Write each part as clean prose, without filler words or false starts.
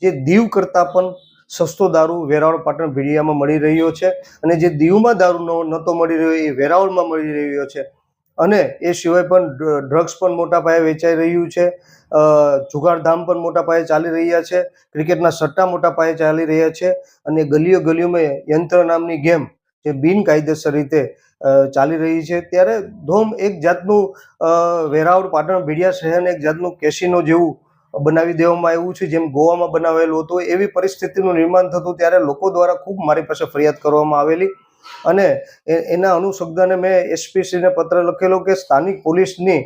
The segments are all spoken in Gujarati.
જે દીવ કરતાં પણ સસ્તો દારૂ વેરાવળ પાટણ ભીડિયામાં મળી રહ્યો છે અને જે દીવમાં દારૂ નહોતો મળી રહ્યો એ વેરાવળમાં મળી રહ્યો છે અને એ સિવાય પણ ડ્રગ્સ પણ મોટા પાયે વેચાઈ રહ્યું છે, જુગારધામ પણ મોટા પાયે ચાલી રહ્યા છે, ક્રિકેટના સટ્ટા મોટા પાયે ચાલી રહ્યા છે અને ગલીઓ ગલીઓમાં યંત્ર નામની ગેમ જે બિનકાયદેસર રીતે ચાલી રહી છે। ત્યારે ધોમ એક જાતનું વેરાવળ પાટણ ભીડિયા શહેરને એક જાતનું કેસિનો જેવું બનાવી દેવામાં આવ્યું છે, જેમ ગોવામાં બનાવેલું હતું એવી પરિસ્થિતિનું નિર્માણ થતું। ત્યારે લોકો દ્વારા ખૂબ મારી પાસે ફરિયાદ કરવામાં આવેલી અને એના અનુસંધાને મેં એસપીશ્રીને પત્ર લખેલો કે સ્થાનિક પોલીસની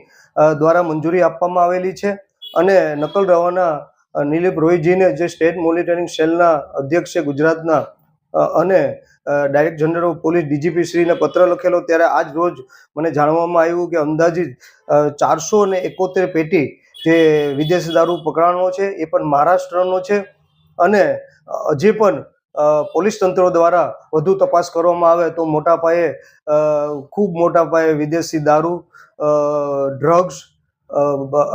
દ્વારા મંજૂરી આપવામાં આવેલી છે અને નકલ રવાના નિલીપ રોયજીને જે સ્ટેટ મોનિટરિંગ સેલના અધ્યક્ષ છે ગુજરાતના અને director general of police DGP શ્રીને પત્ર લખેલો। ત્યારે આજ રોજ મને જાણવામાં આવ્યું કે અંદાજિત 471 પેટી જે વિદેશી દારૂ પકડાણો છે એ પણ મહારાષ્ટ્રનો છે અને હજી પણ પોલીસ તંત્રો દ્વારા વધુ તપાસ કરવામાં આવે તો મોટા પાયે ખૂબ મોટા પાયે વિદેશી દારૂ, ડ્રગ્સ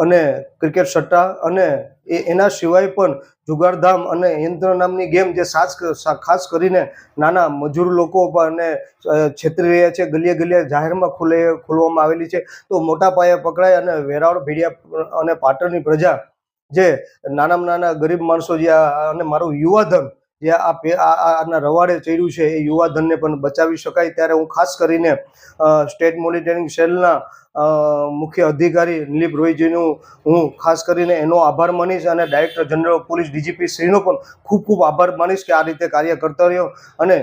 અને ક્રિકેટ સટ્ટા અને એના સિવાય પણ જુગારધામ અને યંત્ર નામની ગેમ જે ખાસ કરીને નાના મજૂર લોકો અને છેતરી રહ્યા છે, ગલીએ ગલીએ જાહેરમાં ખોલવામાં આવેલી છે તો મોટા પાયે પકડાય અને વેરાવળ ભીડિયા અને પાટણની પ્રજા જે નાનામાં નાના ગરીબ માણસો જે અને મારું યુવાધન જે આના રવાડે ચડ્યું છે એ યુવાધનને પણ બચાવી શકાય। ત્યારે હું ખાસ કરીને સ્ટેટ મોનિટરિંગ સેલના મુખ્ય અધિકારી નિલીપ રોયજીનું હું ખાસ કરીને એનો આભાર માનીશ અને director general of police DGP શ્રીનો પણ ખૂબ ખૂબ આભાર માનીશ કે આ રીતે કાર્ય કરતા રહ્યો અને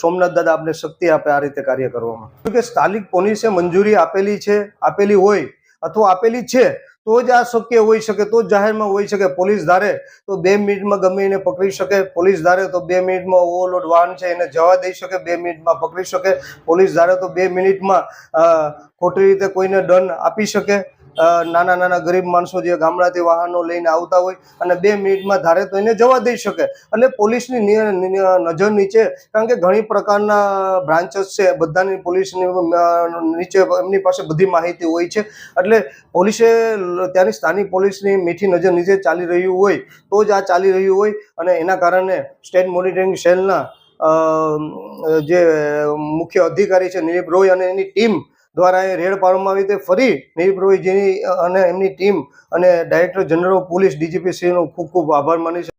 સોમનાથ દાદા આપણે શક્તિ આપે આ રીતે કાર્ય કરવામાં। કે સ્થાનિક પોલીસે મંજૂરી આપેલી હોય અથવા આપેલી છે તો જ આ શક્ય હોઈ શકે, તો જ જાહેરમાં હોઈ શકે। પોલીસ ધારે તો 2 મિનિટમાં ગમે એને પકડી શકે, પોલીસ ધારે તો 2 મિનિટમાં ઓવરલોડ વાહન છે એને જવા દઈ શકે, 2 મિનિટમાં પકડી શકે, પોલીસ ધારે તો 2 મિનિટમાં ખોટી રીતે કોઈને દંડ આપી શકે। નાના નાના ગરીબ માણસો જે ગામડાથી વાહનો લઈને આવતા હોય અને 2 મિનિટમાં ધારે તો એને જવા દઈ શકે। એટલે પોલીસની નજર નીચે, કારણ કે ઘણી પ્રકારના બ્રાન્ચીસ છે, બધાની પોલીસની નીચે એમની પાસે બધી માહિતી હોય છે, એટલે પોલીસે ત્યાંની સ્થાનિક પોલીસની મીઠી નજર નીચે ચાલી રહ્યું હોય તો જ આ ચાલી રહ્યું હોય અને એના કારણે સ્ટેટ મોનિટરિંગ સેલના જે મુખ્ય અધિકારી છે નિલીપ રોય અને એની ટીમ દ્વારા એ રેડ પાડવામાં આવી। તે ફરી નિલીપ રોયજીની અને એમની ટીમ અને director general of police DGP શ્રીનો ખૂબ ખૂબ આભાર માનીશ।